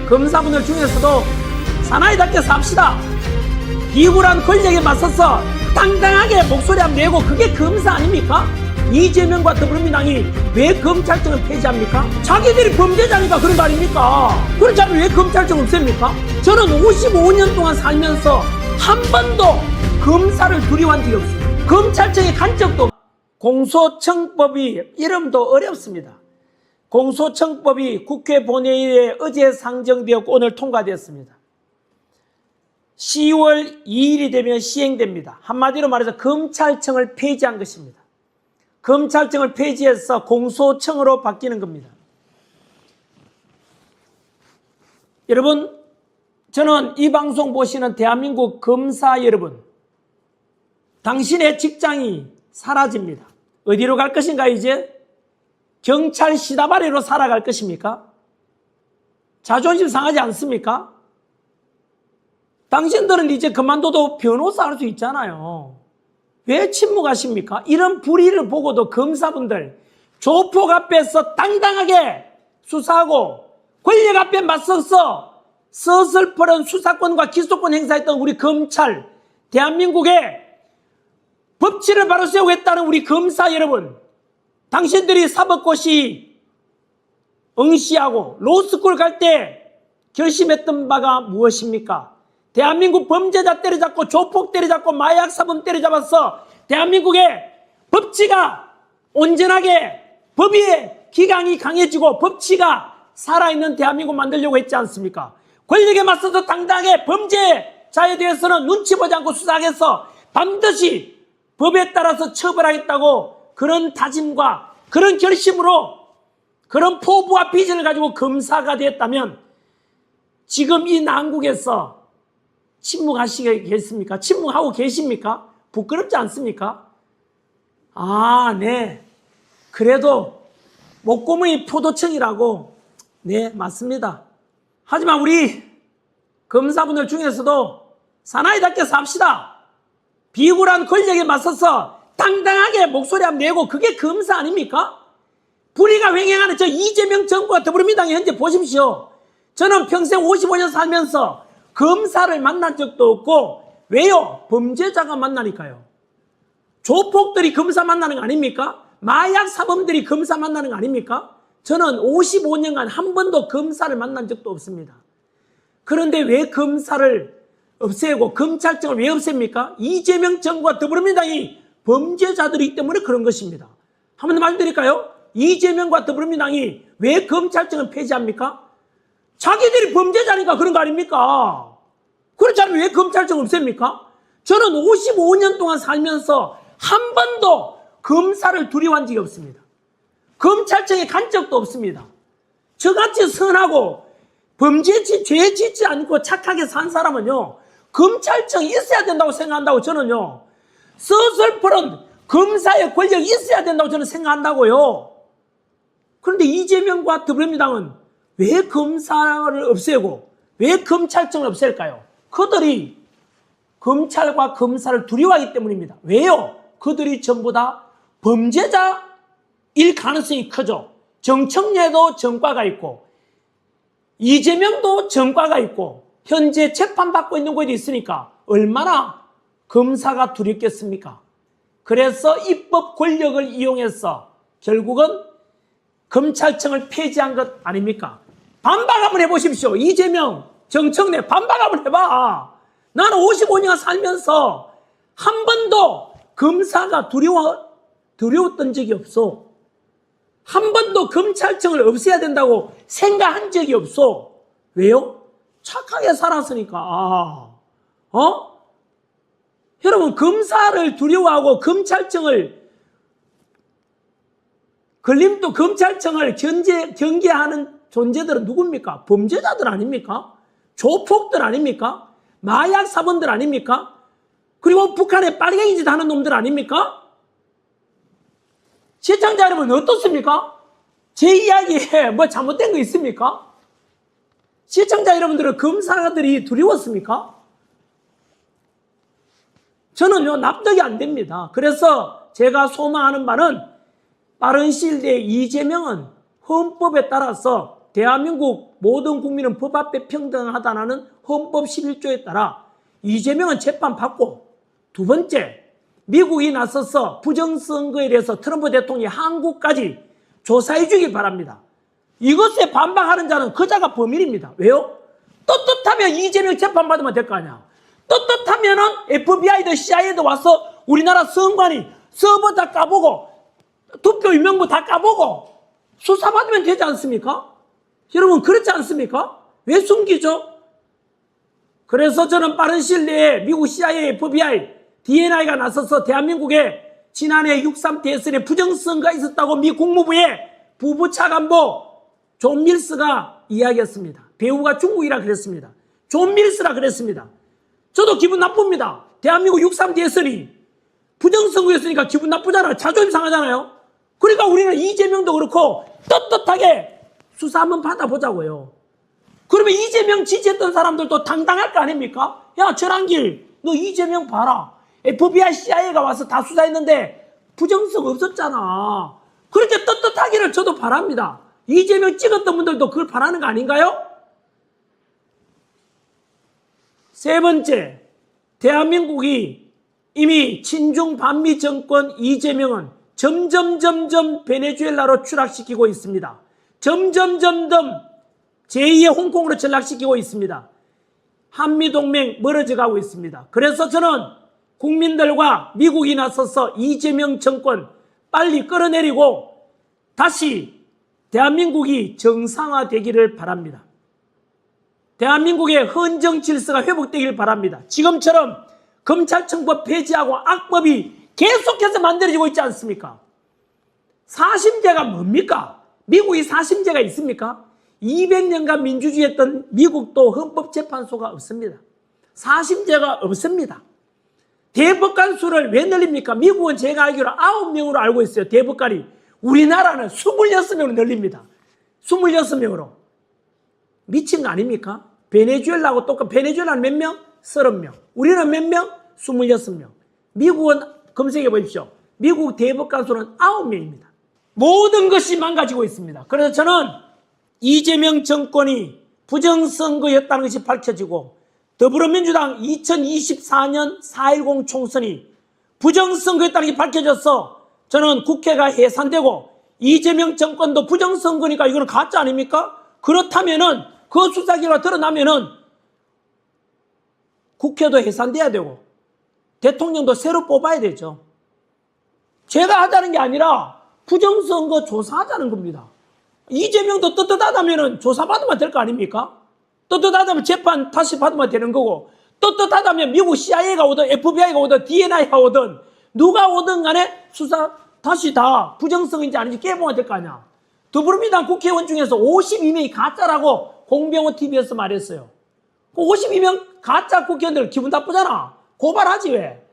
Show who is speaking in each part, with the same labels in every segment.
Speaker 1: 검사분들 중에서도 사나이답게 삽시다. 비굴한 권력에 맞서서 당당하게 목소리 한번 내고, 그게 검사 아닙니까? 이재명과 더불어민주당이 왜 검찰청을 폐지합니까? 자기들이 범죄자니까 그런 거 아닙니까? 그렇지 않으면 왜 검찰청 없앱니까? 저는 55년 동안 살면서 한 번도 검사를 두려워한 적이 없습니다. 검찰청에 간 적도 없습니다. 공소청법이 이름도 어렵습니다. 공소청법이 국회 본회의에 어제 상정되었고 오늘 통과되었습니다. 10월 2일이 되면 시행됩니다. 한마디로 말해서 검찰청을 폐지한 것입니다. 검찰청을 폐지해서 공소청으로 바뀌는 겁니다. 여러분, 저는 이 방송 보시는 대한민국 검사 여러분, 당신의 직장이 사라집니다. 어디로 갈 것인가? 이제 경찰 시다바리로 살아갈 것입니까? 자존심 상하지 않습니까? 당신들은 이제 그만둬도 변호사 할 수 있잖아요. 왜 침묵하십니까? 이런 불의를 보고도 검사분들 조폭 앞에서 당당하게 수사하고 권력 앞에 맞서서 서슬퍼런 수사권과 기소권 행사했던 우리 검찰, 대한민국의 법치를 바로 세우겠다는 우리 검사 여러분, 당신들이 사법고시 응시하고 로스쿨 갈 때 결심했던 바가 무엇입니까? 대한민국 범죄자 때려잡고 조폭 때려잡고 마약 사범 때려잡아서 대한민국의 법치가 온전하게 법의 기강이 강해지고 법치가 살아있는 대한민국 만들려고 했지 않습니까? 권력에 맞서서 당당하게 범죄자에 대해서는 눈치 보지 않고 수사하겠어 반드시 법에 따라서 처벌하겠다고 그런 다짐과 그런 결심으로 그런 포부와 비전을 가지고 검사가 됐다면 지금 이 난국에서 침묵하시겠습니까? 침묵하고 계십니까? 부끄럽지 않습니까? 아, 네. 그래도 목고문이 포도청이라고. 네, 맞습니다. 하지만 우리 검사분들 중에서도 사나이답게 삽시다. 비굴한 권력에 맞서서 당당하게 목소리 한번 내고, 그게 검사 아닙니까? 불의가 횡행하는 저 이재명 정부와 더불어민주당이 현재 보십시오. 저는 평생 55년 살면서 검사를 만난 적도 없고, 왜요? 범죄자가 만나니까요. 조폭들이 검사 만나는 거 아닙니까? 마약 사범들이 검사 만나는 거 아닙니까? 저는 55년간 한 번도 검사를 만난 적도 없습니다. 그런데 왜 검사를 없애고 검찰청을 왜 없앱니까? 이재명 정부와 더불어민주당이 범죄자들이기 때문에 그런 것입니다. 한 번 더 말씀드릴까요? 이재명과 더불어민주당이 왜 검찰청을 폐지합니까? 자기들이 범죄자니까 그런 거 아닙니까? 그렇지 않으면 왜 검찰청 없앱니까? 저는 55년 동안 살면서 한 번도 검사를 두려워한 적이 없습니다. 검찰청에 간 적도 없습니다. 저같이 선하고 죄 짓지 않고 착하게 산 사람은요, 검찰청이 있어야 된다고 생각한다고 저는요, 서슬퍼런 검사의 권력이 있어야 된다고 저는 생각한다고요. 그런데 이재명과 더불어민주당은 왜 검사를 없애고 왜 검찰청을 없앨까요? 그들이 검찰과 검사를 두려워하기 때문입니다. 왜요? 그들이 전부 다 범죄자일 가능성이 크죠. 정청래도 전과가 있고 이재명도 전과가 있고 현재 재판받고 있는 곳이 있으니까 얼마나 검사가 두렵겠습니까? 그래서 입법 권력을 이용해서 결국은 검찰청을 폐지한 것 아닙니까? 반박 한번 해보십시오. 이재명, 정청래 반박 한번 해봐. 나는 55년 살면서 한 번도 검사가 두려웠던 적이 없어. 한 번도 검찰청을 없애야 된다고 생각한 적이 없어. 왜요? 착하게 살았으니까. 여러분, 검사를 두려워하고 검찰청을 걸림도 검찰청을 경계하는 존재들은 누굽니까? 범죄자들 아닙니까? 조폭들 아닙니까? 마약 사범들 아닙니까? 그리고 북한에 빨갱이 짓 하는 놈들 아닙니까? 시청자 여러분 어떻습니까? 제 이야기에 뭐 잘못된 거 있습니까? 시청자 여러분들은 검사들이 두려웠습니까? 저는요, 납득이 안 됩니다. 그래서 제가 소망하는 바는 빠른 시일 내에 이재명은 헌법에 따라서 대한민국 모든 국민은 법 앞에 평등하다는 헌법 11조에 따라 이재명은 재판받고, 두 번째, 미국이 나서서 부정선거에 대해서 트럼프 대통령이 한국까지 조사해 주길 바랍니다. 이것에 반박하는 자는 그 자가 범인입니다. 왜요? 떳떳하면 이재명 재판받으면 될 거 아니야. 떳떳하면은 FBI도 CIA도 와서 우리나라 선관위 서버 다 까보고 투표 유명부 다 까보고 수사받으면 되지 않습니까? 여러분 그렇지 않습니까? 왜 숨기죠? 그래서 저는 빠른 시일 내에 미국 CIA, FBI, DNI가 나서서 대한민국에 지난해 6.3 대선에 부정선거가 있었다고 미 국무부의 부부차관보 존 밀스가 이야기했습니다. 배우가 중국이라 그랬습니다. 존 밀스라 그랬습니다. 저도 기분 나쁩니다. 대한민국 6.3 대선이 부정선거였으니까 기분 나쁘잖아요. 자존심 상하잖아요. 그러니까 우리는 이재명도 그렇고 떳떳하게 수사 한번 받아보자고요. 그러면 이재명 지지했던 사람들도 당당할 거 아닙니까? 야, 전한길, 너 이재명 봐라. FBI, CIA가 와서 다 수사했는데 부정성 없었잖아. 그렇게 떳떳하기를 저도 바랍니다. 이재명 찍었던 분들도 그걸 바라는 거 아닌가요? 세 번째, 대한민국이 이미 친중 반미 정권 이재명은 점점 베네수엘라로 추락시키고 있습니다. 점점 제2의 홍콩으로 전락시키고 있습니다. 한미동맹 멀어져 가고 있습니다. 그래서 저는 국민들과 미국이 나서서 이재명 정권 빨리 끌어내리고 다시 대한민국이 정상화되기를 바랍니다. 대한민국의 헌정 질서가 회복되기를 바랍니다. 지금처럼 검찰청법 폐지하고 악법이 계속해서 만들어지고 있지 않습니까? 사심제가 뭡니까? 미국이 사심제가 있습니까? 200년간 민주주의했던 미국도 헌법재판소가 없습니다. 사심제가 없습니다. 대법관 수를 왜 늘립니까? 미국은 제가 알기로 9명으로 알고 있어요. 대법관이. 우리나라는 26명으로 늘립니다. 26명으로. 미친 거 아닙니까? 베네수엘라하고 똑같, 베네수엘라는 몇 명? 30명. 우리는 몇 명? 26명. 미국은 검색해 보십시오. 미국 대법관 수는 9명입니다. 모든 것이 망가지고 있습니다. 그래서 저는 이재명 정권이 부정선거였다는 것이 밝혀지고 더불어민주당 2024년 4.10 총선이 부정선거였다는 게 밝혀져서 저는 국회가 해산되고 이재명 정권도 부정선거니까 이거는 가짜 아닙니까? 그렇다면은 그 수사 결과 드러나면은 국회도 해산돼야 되고 대통령도 새로 뽑아야 되죠. 제가 하자는 게 아니라 부정선거 조사하자는 겁니다. 이재명도 떳떳하다면 조사받으면 될 거 아닙니까? 떳떳하다면 재판 다시 받으면 되는 거고 떳떳하다면 미국 CIA가 오든 FBI가 오든 DNI가 오든 누가 오든 간에 수사 다시 다 부정성인지 아닌지 깨보면 될 거 아니야. 더불어민주당 국회의원 중에서 52명이 가짜라고 공병호 TV에서 말했어요. 그 52명 가짜 국회의원들 기분 나쁘잖아. 고발하지 왜?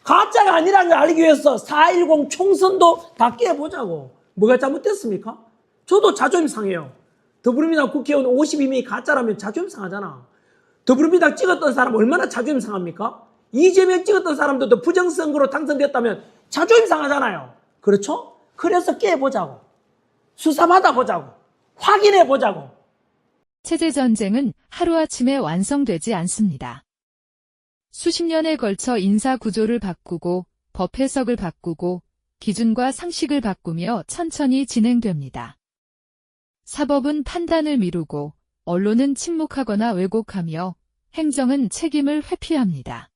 Speaker 1: 가짜가 아니라는 걸 알기 위해서 4.10 총선도 다 깨보자고. 뭐가 잘못됐습니까? 저도 자존심 상해요. 더불어민주당 국회의원 52명이 가짜라면 자존심 상하잖아. 더불어민주당 찍었던 사람 얼마나 자존심 상합니까? 이재명 찍었던 사람들도 부정선거로 당선됐다면 자존심 상하잖아요. 그렇죠? 그래서 깨보자고. 수사받아보자고. 확인해보자고.
Speaker 2: 체제전쟁은 하루아침에 완성되지 않습니다. 수십 년에 걸쳐 인사구조를 바꾸고 법 해석을 바꾸고 기준과 상식을 바꾸며 천천히 진행됩니다. 사법은 판단을 미루고 언론은 침묵하거나 왜곡하며 행정은 책임을 회피합니다.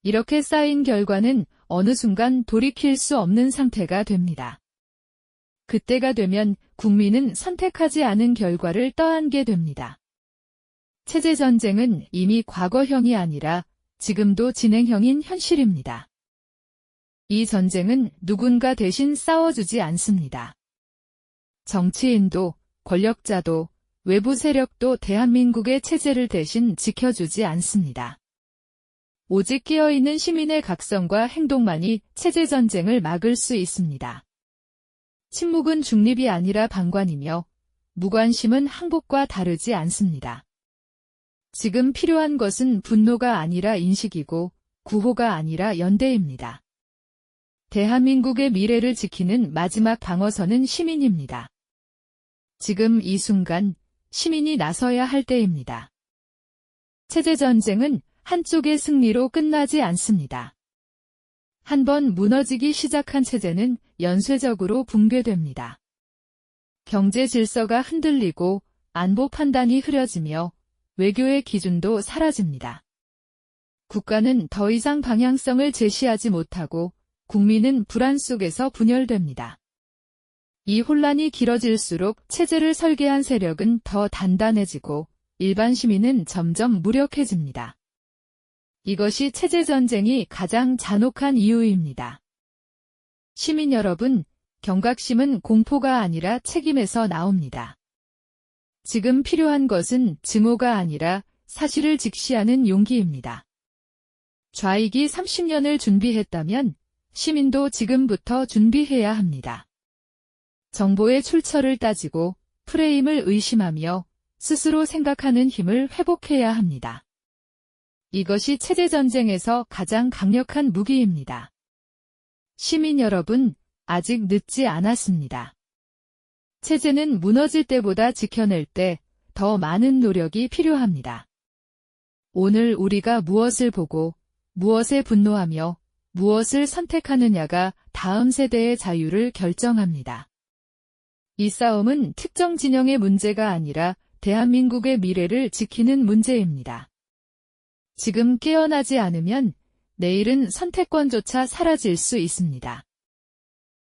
Speaker 2: 이렇게 쌓인 결과는 어느 순간 돌이킬 수 없는 상태가 됩니다. 그때가 되면 국민은 선택하지 않은 결과를 떠안게 됩니다. 체제전쟁은 이미 과거형이 아니라 지금도 진행형인 현실입니다. 이 전쟁은 누군가 대신 싸워주지 않습니다. 정치인도 권력자도 외부 세력도 대한민국의 체제를 대신 지켜주지 않습니다. 오직 깨어있는 시민의 각성과 행동만이 체제전쟁을 막을 수 있습니다. 침묵은 중립이 아니라 방관이며 무관심은 항복과 다르지 않습니다. 지금 필요한 것은 분노가 아니라 인식이고 구호가 아니라 연대입니다. 대한민국의 미래를 지키는 마지막 방어선은 시민입니다. 지금 이 순간 시민이 나서야 할 때입니다. 체제전쟁은 한쪽의 승리로 끝나지 않습니다. 한번 무너지기 시작한 체제는 연쇄적으로 붕괴됩니다. 경제 질서가 흔들리고 안보 판단이 흐려지며 외교의 기준도 사라집니다. 국가는 더 이상 방향성을 제시하지 못하고 국민은 불안 속에서 분열됩니다. 이 혼란이 길어질수록 체제를 설계한 세력은 더 단단해지고 일반 시민은 점점 무력해집니다. 이것이 체제전쟁이 가장 잔혹한 이유입니다. 시민 여러분, 경각심은 공포가 아니라 책임에서 나옵니다. 지금 필요한 것은 증오가 아니라 사실을 직시하는 용기입니다. 좌익이 30년을 준비했다면 시민도 지금부터 준비해야 합니다. 정보의 출처를 따지고 프레임을 의심하며 스스로 생각하는 힘을 회복해야 합니다. 이것이 체제전쟁에서 가장 강력한 무기입니다. 시민 여러분, 아직 늦지 않았습니다. 체제는 무너질 때보다 지켜낼 때 더 많은 노력이 필요합니다. 오늘 우리가 무엇을 보고 무엇에 분노하며 무엇을 선택하느냐가 다음 세대의 자유를 결정합니다. 이 싸움은 특정 진영의 문제가 아니라 대한민국의 미래를 지키는 문제입니다. 지금 깨어나지 않으면 내일은 선택권조차 사라질 수 있습니다.